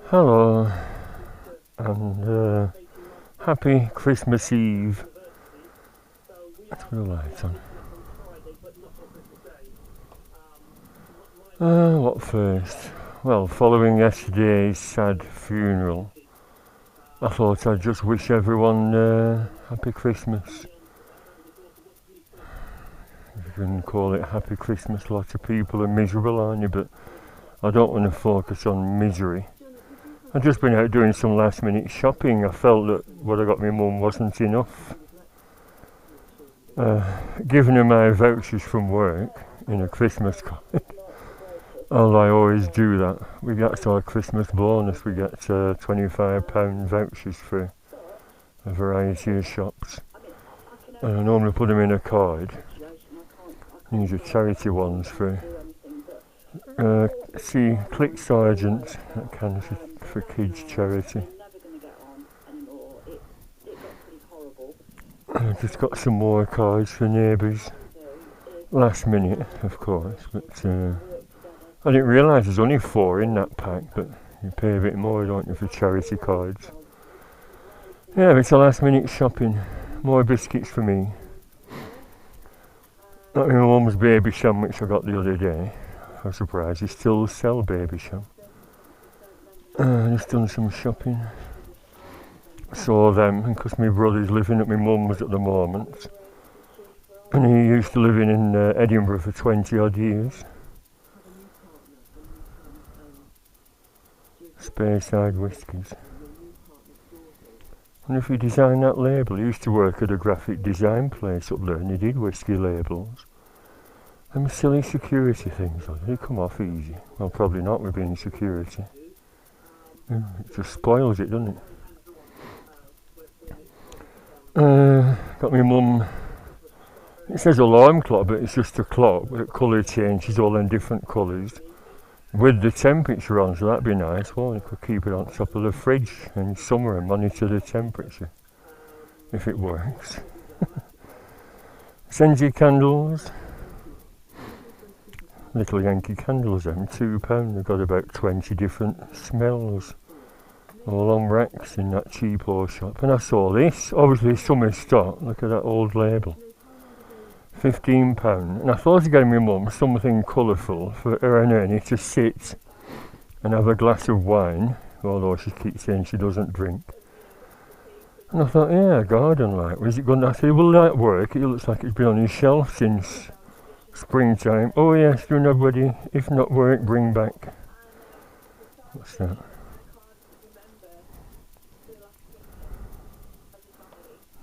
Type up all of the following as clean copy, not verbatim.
Hello, and happy Christmas Eve. Let's put the lights on. What first? Well, following yesterday's sad funeral, I thought I'd just wish everyone happy Christmas. You can call it happy Christmas. Lots of people are miserable, aren't you? But I don't want to focus on misery. I've just been out doing some last minute shopping. I felt that what I got my mum wasn't enough. Giving her my vouchers from work in a Christmas card. Well, I always do that. That's our Christmas bonus. We get £25 vouchers for a variety of shops. And I normally put them in a card. These are charity ones for Click Sergeant, that kind of for kids charity. I've just got some more cards for neighbours. Last minute, of course, but I didn't realise there's only 4 in that pack, but you pay a bit more, don't you, for charity cards. Yeah, it's a last minute shopping. More biscuits for me. That was my mum's baby sham which I got the other day. I was surprised they still sell baby sham. Just done some shopping. Saw them, because my brother's living at my mum's at the moment. And he used to live in Edinburgh for 20 odd years. Speyside Whiskies. And if he designed that label, he used to work at a graphic design place up there and he did whiskey labels. And silly security things, they come off easy. Well, probably not with being security. It just spoils it, doesn't it? Got my mum, it says alarm clock, but it's just a clock with colour changes all in different colours. With the temperature on, so that'd be nice. Well, you could keep it on top of the fridge in summer and monitor the temperature, if it works. Senji candles. Little Yankee candles, them, £2. They've got about 20 different smells, all on racks in that cheapo shop. And I saw this, obviously summer stock, look at that old label. £15, and I thought of getting my mum something colourful for her and Ernie to sit and have a glass of wine, although she keeps saying she doesn't drink. And I thought, yeah, a garden light, was it good? I said, will that work? It looks like it's been on his shelf since springtime. Oh yes, do nobody, if not work, bring back. What's that?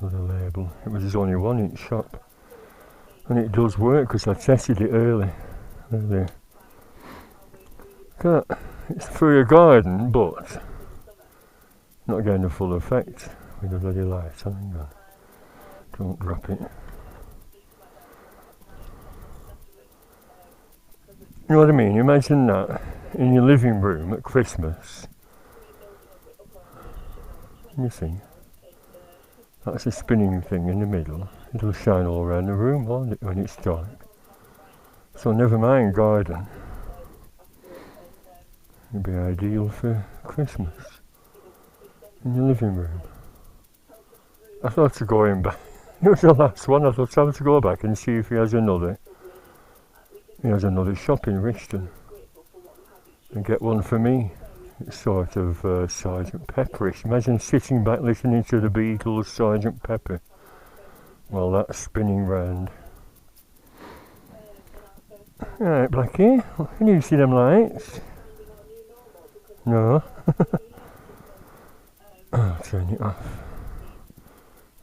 Another label. It was there's only one in shop. And it does work because I tested it early. There. It's for your garden, but not getting the full effect with the bloody light on. Don't drop it. You know what I mean? Imagine that in your living room at Christmas. You see, that's a spinning thing in the middle. It'll shine all around the room, won't it, when it's dark? So never mind garden. It'd be ideal for Christmas in your living room. I thought of going back. It was the last one. I thought I had to go back and see if he has another. He has another shop in Richton. And get one for me. It's sort of Sgt. Pepperish. Imagine sitting back listening to the Beatles' Sgt. Pepper. Well, that's spinning round. Alright, Blackie, can you see them lights? No? I'll turn it off.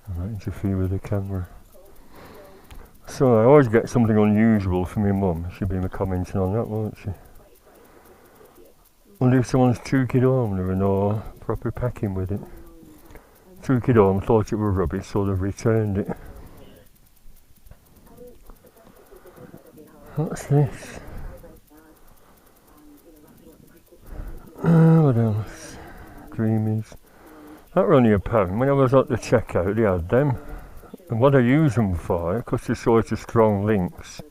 I might interfere with the camera. So I always get something unusual from my mum. She'll be commenting on that, won't she? Wonder if someone's took it home, there were no proper packing with it. Took it home, thought it were rubbish, so they've returned it. What's this? What else? Dreamies. That were only £1. When I was at the checkout, they had them. And what I use them for, because they're sort of strong links,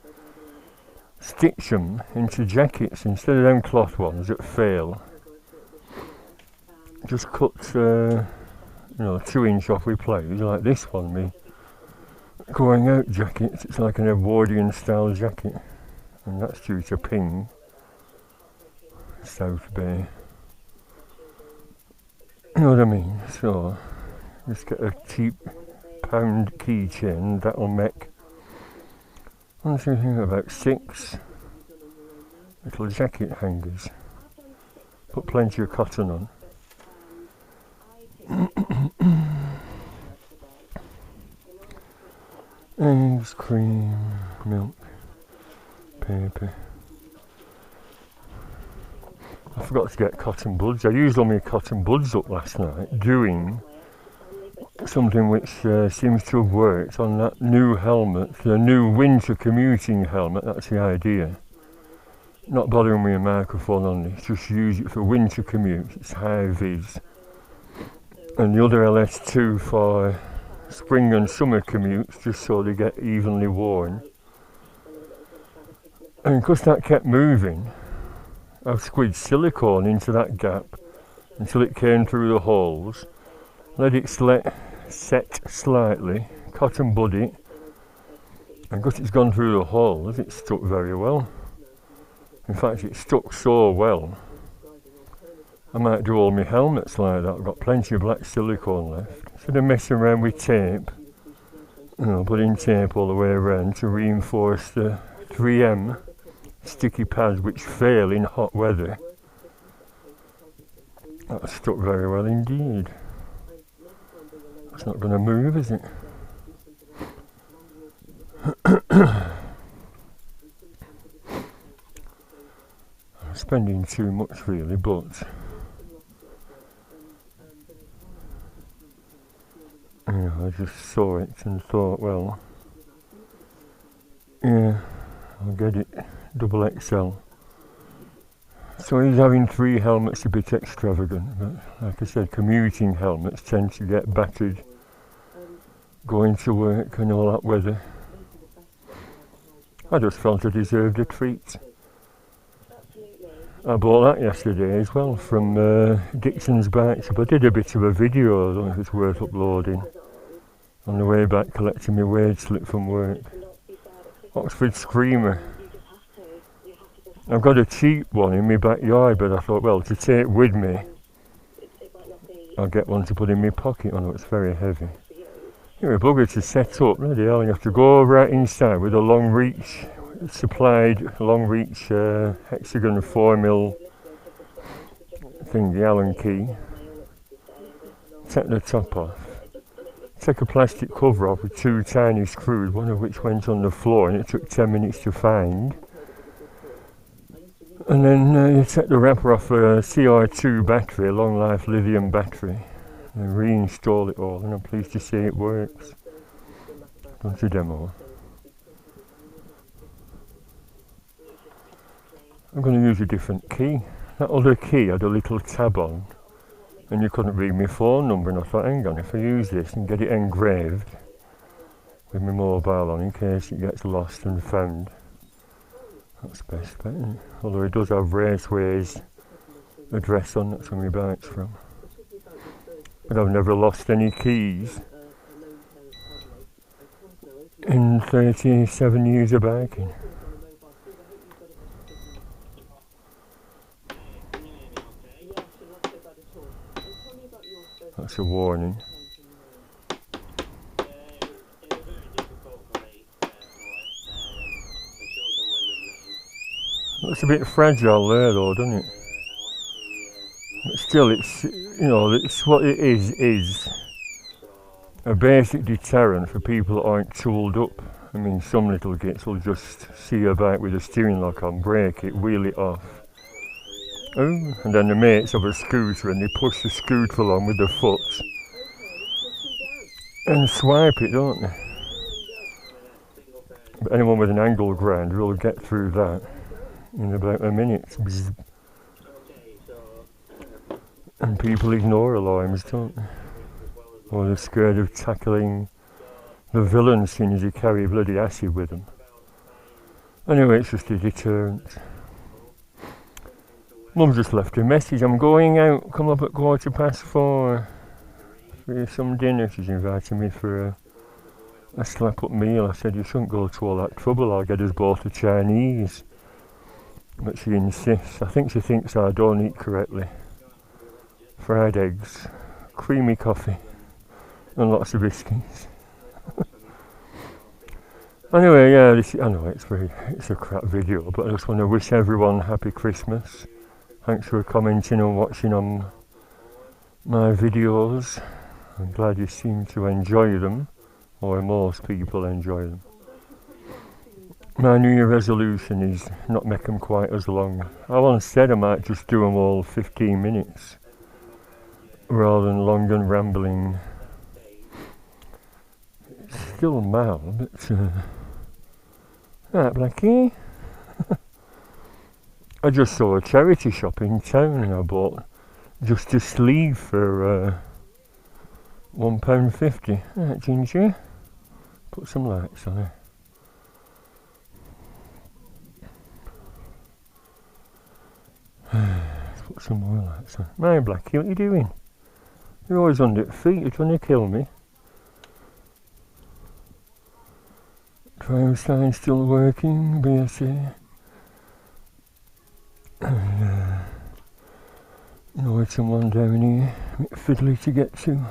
stitch them into jackets instead of them cloth ones that fail. just cut 2-inch off with pliers like this one, me going out jacket. It's like an Edwardian style jacket, and that's due to Ping, South Bay. You know what I mean? So just get a cheap pound keychain. That'll make about 6 little jacket hangers. Put plenty of cotton on. Eggs, cream, milk, paper. I forgot to get cotton buds. I used all my cotton buds up last night doing something which seems to have worked on that new helmet, the new winter commuting helmet. That's the idea. Not bothering with a microphone on this, just use it for winter commute. It's high vis. And the other LS2 for spring and summer commutes, just so they get evenly worn. And because that kept moving, I've squeezed silicone into that gap until it came through the holes, let it set slightly, cotton bud it, and because it's gone through the holes, it stuck very well. In fact, it stuck so well, I might do all my helmets like that. I've got plenty of black silicone left. Instead of messing around with tape, putting tape all the way around to reinforce the 3M sticky pads which fail in hot weather. That stuck very well indeed. It's not going to move, is it? I'm spending too much really, but I just saw it and thought, well, yeah, I'll get it, double XL. So he's having 3 helmets, a bit extravagant, but like I said, commuting helmets tend to get battered going to work and all that weather. I just felt I deserved a treat. I bought that yesterday as well from Dixon's Bike Shop. I did a bit of a video, I don't know if it's worth uploading, on the way back collecting my wage slip from work. Oxford Screamer. I've got a cheap one in my backyard, but I thought, well, to take with me, I'll get one to put in my pocket. I know it's very heavy. You're a bugger to set up, bloody hell. You have to go right inside with a long reach, supplied long reach hexagon 4mm thing, the Allen key. Take the top off. Take a plastic cover off with 2 tiny screws, one of which went on the floor, and it took 10 minutes to find. And then you take the wrapper off a CR2 battery, a long life lithium battery, and reinstall it all, and I'm pleased to say it works. Done the demo. I'm going to use a different key. That other key had a little tab on, and you couldn't read my phone number, and I thought, hang on, if I use this and get it engraved with my mobile on in case it gets lost and found, that's best bet, isn't it? Although it does have Raceway's address on, that's where my bike's from. But I've never lost any keys in 37 years of biking. That's a warning. Looks a bit fragile there though, doesn't it? But still, it's, it's what it is a basic deterrent for people that aren't tooled up. I mean, some little gits will just see a bike with a steering lock on, break it, wheel it off. Oh, and then the mates have a scooter and they push the scooter along with their foot and swipe it, don't they? But anyone with an angle grinder will get through that in about a minute. Bzz. And people ignore alarms, don't they? Or they're scared of tackling the villains seeing as you carry bloody acid with them. Anyway, it's just a deterrent. Mum just left a message. I'm going out. Come up at 4:15 for some dinner. She's inviting me for a slap-up meal. I said, you shouldn't go to all that trouble. I'll get us both a Chinese. But she insists. I think she thinks I don't eat correctly. Fried eggs, creamy coffee, and lots of biscuits. Anyway, yeah, I know it's a crap video, but I just want to wish everyone happy Christmas. Thanks for commenting and watching on my videos. I'm glad you seem to enjoy them, or most people enjoy them. My New Year resolution is not make them quite as long. I once said I might just do them all 15 minutes, rather than long and rambling. It's still mild, but right, Blackie. I just saw a charity shop in town and I bought just a sleeve for £1.50. Right, Ginger, put some lights on it. Let's put some more lights on. My Blackie, what are you doing? You're always on your feet. You're trying to kill me. Trial sign still working, BSA. And know someone down here, a bit fiddly to get to.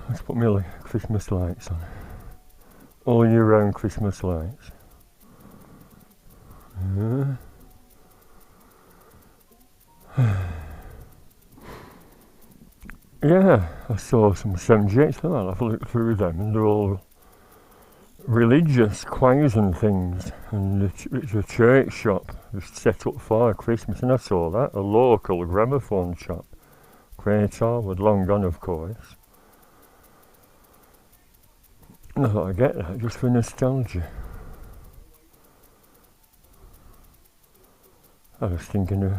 Let's put my Christmas lights on. All year round Christmas lights. Yeah, I saw some 78s. I'll have a look through them, and they're all religious choirs and things. And it's a church shop just set up for Christmas, and I saw that, a local gramophone shop. Great Harwood, long gone of course. And I thought I'd get that just for nostalgia. I was thinking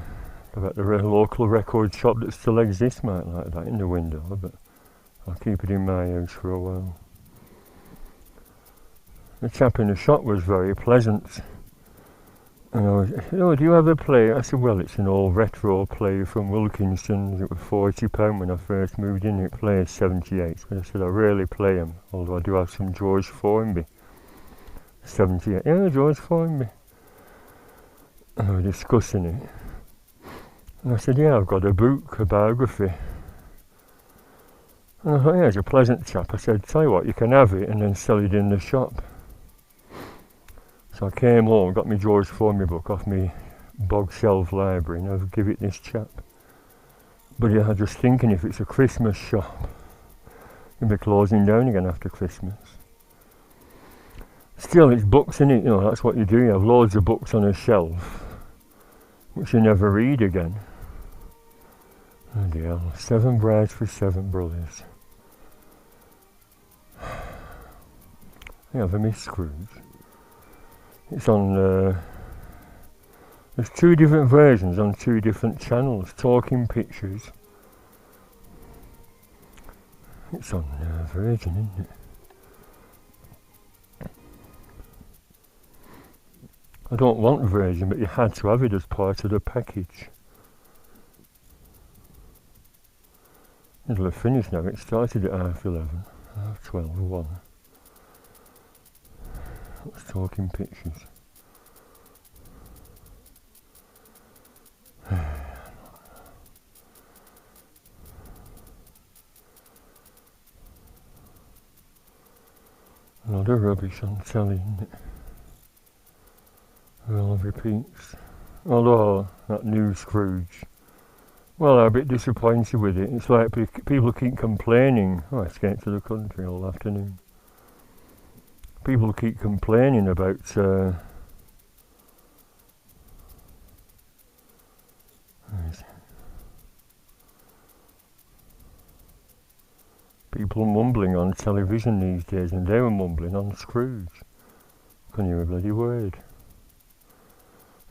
about the local record shop that still exists, might like that in the window, but I'll keep it in my house for a while. The chap in the shop was very pleasant. And I was, oh, do you have a player? I said, well, it's an old retro player from Wilkinson's. It was £40 when I first moved in. It plays 78s. But I said, I rarely play them, although I do have some George Formby. 78. Yeah, George Formby. And we were discussing it. And I said, yeah, I've got a book, a biography. And I thought, yeah, he's a pleasant chap. I said, tell you what, you can have it and then sell it in the shop. So I came home, got my George Formby book off my bog shelf library, and I'll give it this chap. But yeah, I'm just thinking, if it's a Christmas shop, it'll be closing down again after Christmas. Still, it's books, in it, you know, that's what you do. You have loads of books on a shelf, which you never read again. Oh dear, 7 brides for 7 brothers. Yeah, for Miss Scrooge. It's on, there's 2 different versions on 2 different channels, Talking Pictures. It's on Virgin, isn't it? I don't want Virgin, but you had to have it as part of the package. It'll have finished now. It started at 11:30, 12, 1. What's Talking Pictures? A lot of rubbish on telly, isn't it? It all repeats. Although that new Scrooge, well, I'm a bit disappointed with it. It's like people keep complaining. Oh, I escaped to the country all afternoon. People keep complaining about people mumbling on television these days, and they were mumbling on Scrooge. Couldn't hear a bloody word.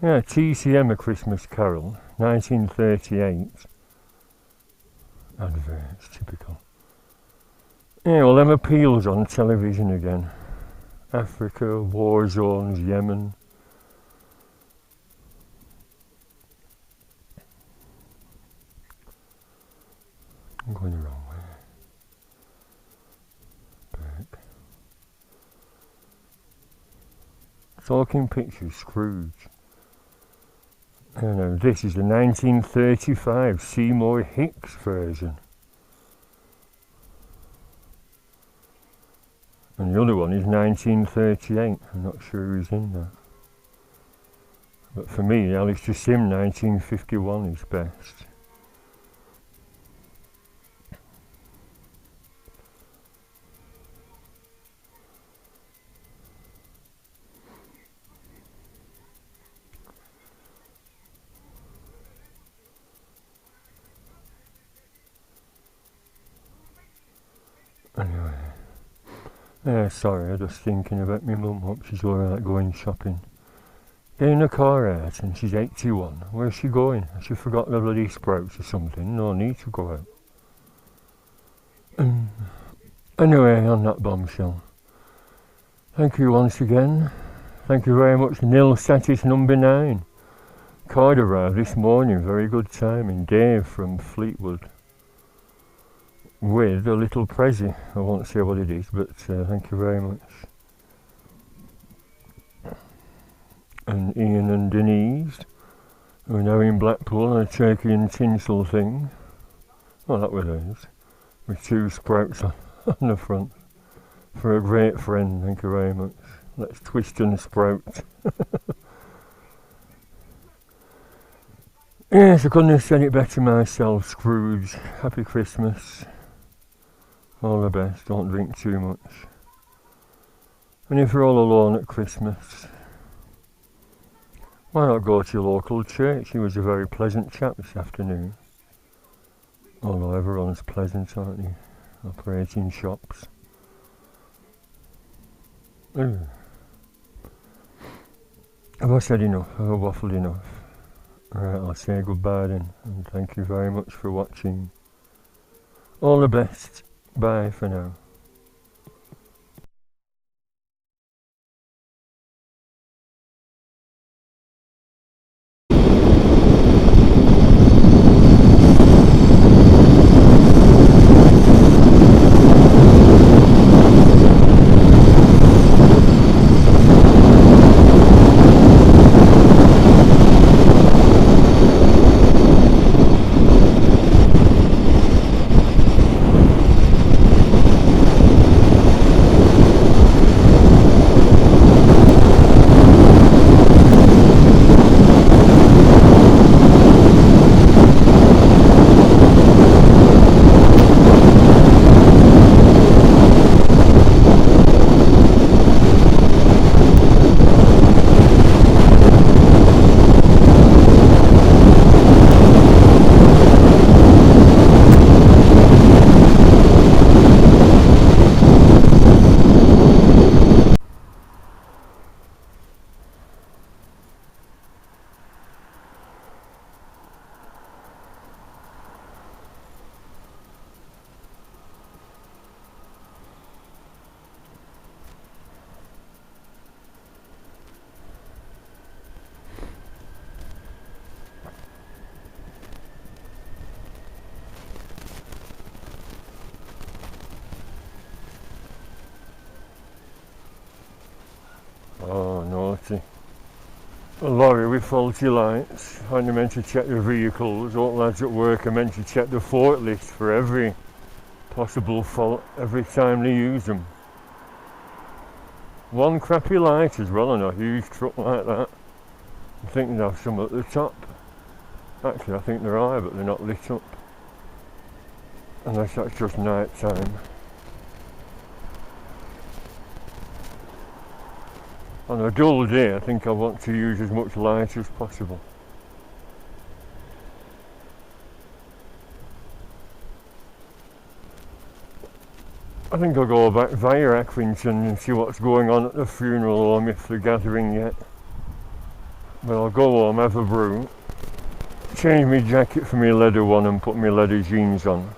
Yeah, TCM A Christmas Carol, 1938. Adverts, typical. Yeah, well, them appeals on television again. Africa, war zones, Yemen. I'm going the wrong way. Back. Talking Pictures, Scrooge. And this is the 1935 Seymour Hicks version. And the other one is 1938. I'm not sure who's in that. But for me, Alistair Sim 1951 is best. Anyway. Sorry, I'm just thinking about my mum. Hope she's alright going shopping. Getting her car out and she's 81. Where's she going? Has she forgotten the bloody sprouts or something? No need to go out. Anyway, on that bombshell. Thank you once again. Thank you very much, Nil Satis number 9. Card arrived this morning, very good timing. Dave from Fleetwood. With a little prezzie. I won't say what it is, but thank you very much. And Ian and Denise, who are now in Blackpool on a turkey and tinsel thing. Oh, that was theirs. With 2 sprouts on the front. For a great friend, thank you very much. Let's twist and sprout. Yes, I couldn't have said it better myself, Scrooge. Happy Christmas. All the best, don't drink too much. And if you're all alone at Christmas, why not go to your local church? He was a very pleasant chap this afternoon. Although everyone's pleasant, aren't they? Operating shops. Have I said enough? Have I waffled enough? Alright, I'll say goodbye then, and thank you very much for watching. All the best. Bye for now. Oh, naughty. A lorry with faulty lights. Aren't you meant to check the vehicles? All lads at work are meant to check the forklift for every possible fault every time they use them. One crappy light as well on a huge truck like that. I think they have some at the top. Actually, I think there are, but they're not lit up. Unless that's just night time. On a dull day, I think I want to use as much light as possible. I think I'll go back via Accrington and see what's going on at the funeral home if they're gathering yet. But I'll go home, have a brew, change my jacket for my leather one and put my leather jeans on.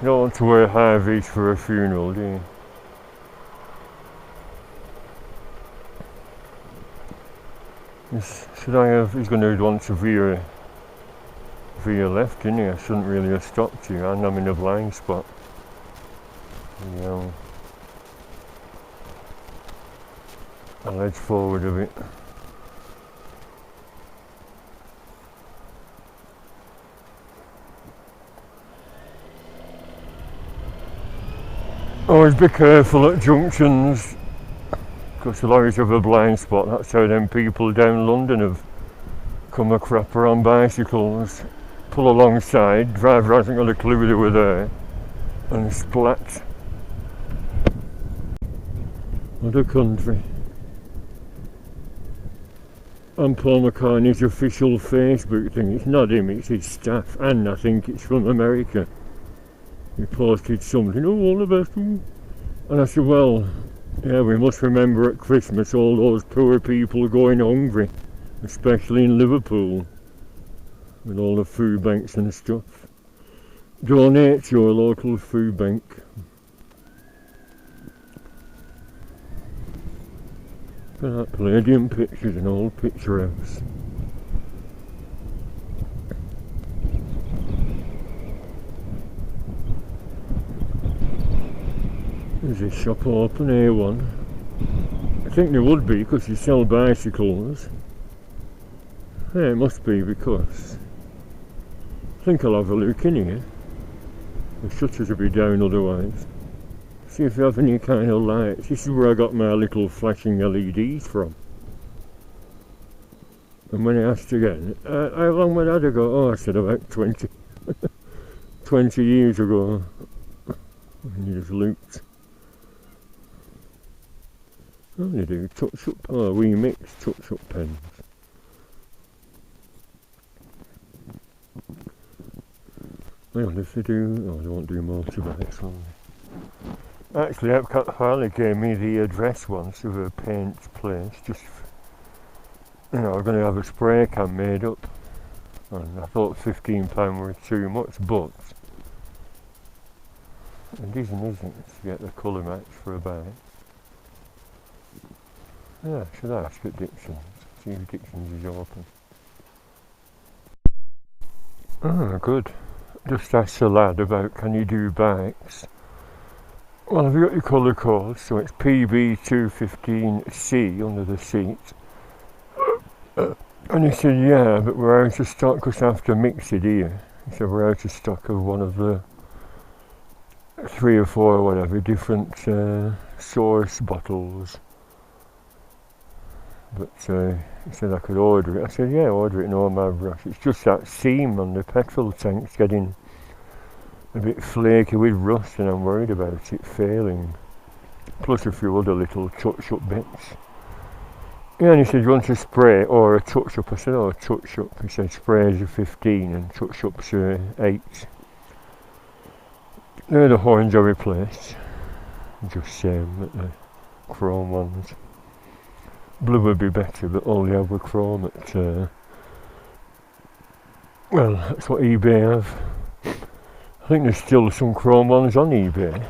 You don't want to wear high vis for a funeral, do you? Should I have? He's going to want to veer left, isn't he? I shouldn't really have stopped you, and I'm in a blind spot. You know, I'll edge forward a bit. Always be careful at junctions, because the lorries have a blind spot. That's how them people down London have come a crapper on bicycles. Pull alongside, driver hasn't got a clue they were there, and splat. What a country. On Paul McCartney's official Facebook thing, it's not him, it's his staff, and I think it's from America. He posted something, oh, all the best. And I said, well, yeah, we must remember at Christmas all those poor people going hungry, especially in Liverpool, with all the food banks and stuff. Donate to your local food bank. Look at that Palladium pictures, an old picture house. There's a shop open, A1. I think there would be because you sell bicycles. Yeah, it must be because I think I'll have a look in here. The shutters will be down otherwise. See if you have any kind of lights. This is where I got my little flashing LEDs from. And when I asked again, how long would that ago? Oh, I said about 20. 20 years ago. And you just looked. Oh, they do touch-up, oh, we mix touch-up pens. Well, if they do, oh, they won't do motorbikes, will they? Actually, Epcot Harley gave me the address once of a paint place, just, you know, I'm going to have a spray can made up. And I thought £15 was too much, but it isn't to get the colour match for a bike. Yeah, should I ask at Dixon's? See if Dixon's is open. Oh, good. Just asked the lad about can you do bikes. Well, have you got your colour code? So it's PB215C under the seat. And he said, yeah, but we're out of stock because I have to mix it here. He said, we're out of stock of one of the 3 or 4 or whatever different source bottles. But he said I could order it. I said, yeah, order it, no mad rush. It's just that seam on the petrol tank's getting a bit flaky with rust and I'm worried about it failing. Plus a few other little touch-up bits. Yeah, and he said, you want a spray or a touch-up? I said, oh, a touch-up. He said, sprays are 15 and touch-ups are 8. They're the horns I replaced. Just same, but the chrome ones. Blue would be better, but all the other chrome at, well, that's what eBay have. I think there's still some chrome ones on eBay.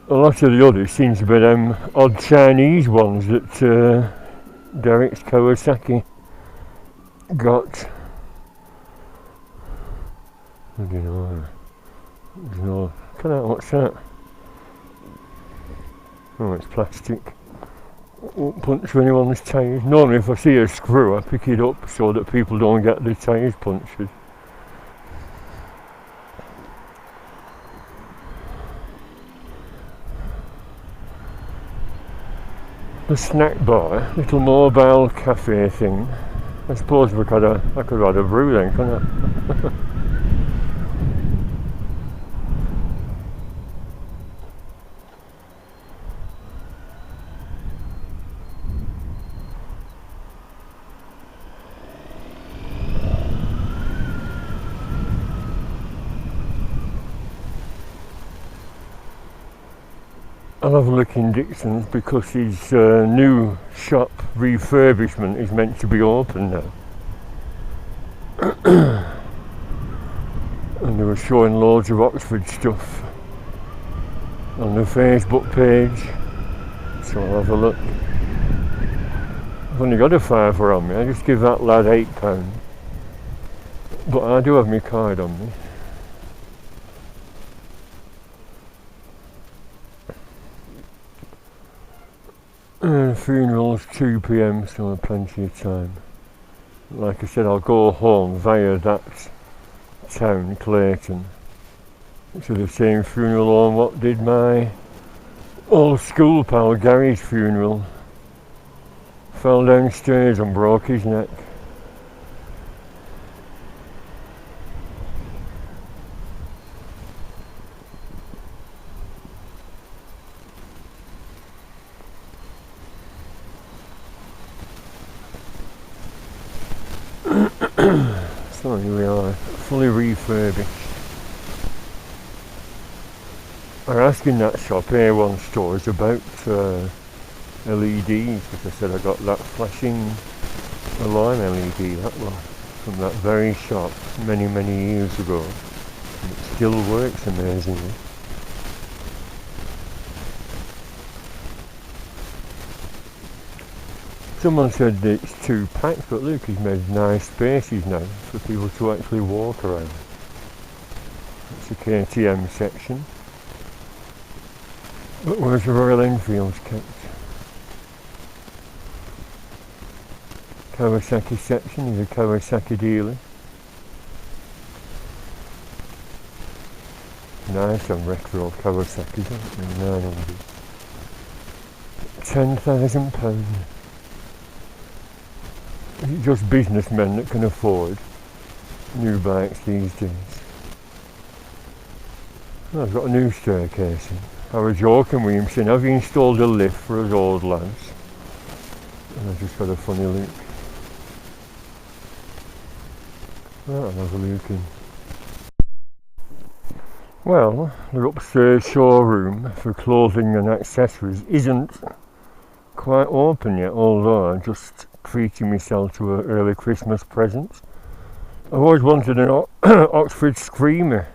A lot of the others seems to be them odd Chinese ones that Derek's Kawasaki got. I don't know. What's that? Oh, it's plastic. Won't punch for anyone's tyres. Normally if I see a screw I pick it up so that people don't get the tyres punctured. The snack bar, little mobile cafe thing. I suppose I could have had a brew then, couldn't I? I'll have a look in Dixon's because his new shop refurbishment is meant to be open now. And they were showing loads of Oxford stuff on the Facebook page, so I'll have a look. I've only got a fiver on me. I just give that lad £8. But I do have my card on me. And the funeral's 2 PM, so I've plenty of time. Like I said, I'll go home via that town, Clayton, to the same funeral home what did my old school pal Gary's funeral. Fell downstairs and broke his neck. So here we are, fully refurbished. I was asking that shop, A1 Stores, about LEDs, because I said I got that flashing alarm LED, that one, from that very shop many years ago. And it still works amazingly. Someone said that it's too packed, but look, he's made nice spaces now for people to actually walk around. It's a KTM section. But where's the Royal Enfields kept? Kawasaki section is a Kawasaki dealer. Nice and retro Kawasaki's, aren't they? 900. £10,000. Is it just businessmen that can afford new bikes these days? Oh, I've got a new staircase in. I was joking with him saying, have you installed a lift for us old lads? And I just got a funny look. Right, I'll have a look in. Well, the upstairs showroom for clothing and accessories isn't quite open yet, although I'm just treating myself to an early Christmas present. I've always wanted an Oxford Screamer,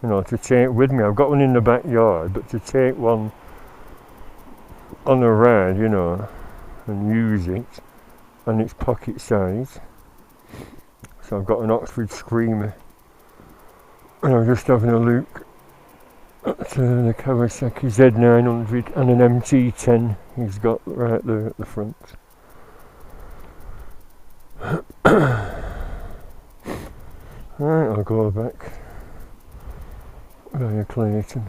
to take with me. I've got one in the backyard, but to take one on a ride, and use it, and it's pocket size. So I've got an Oxford Screamer. And I'm just having a look at the Kawasaki Z900 and an MT10 he's got right there at the front. Right, I'll go back via Clayton.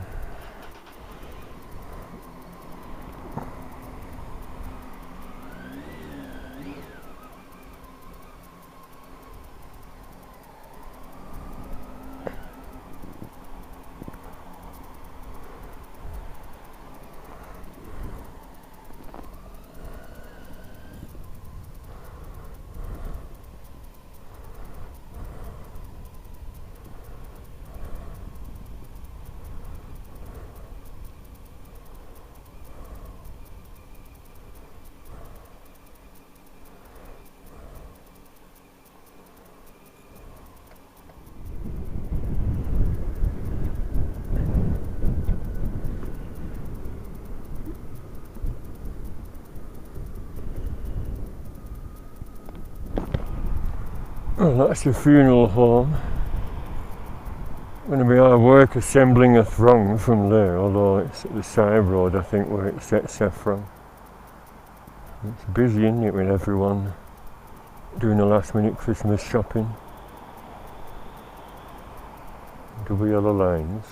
Well, that's the funeral home. Going to be hard work assembling a throng from there, although it's at the side road, I think, where it sets off from. It's busy, isn't it, with everyone doing the last minute Christmas shopping. Double yellow lines.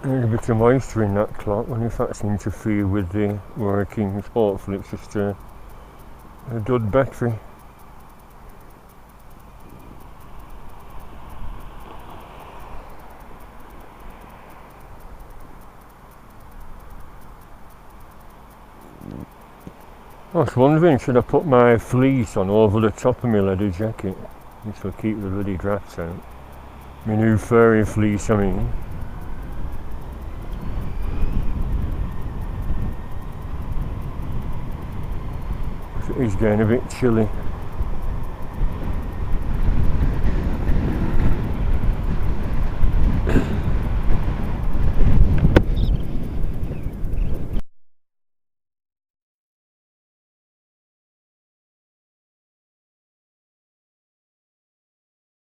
There's a bit of moisture in that clock. I wonder if that's interfere with the workings. Hopefully it's just a dud battery. I was wondering, should I put my fleece on over the top of my leather jacket? This will keep the bloody drafts out. My new furry fleece, I mean. It is getting a bit chilly.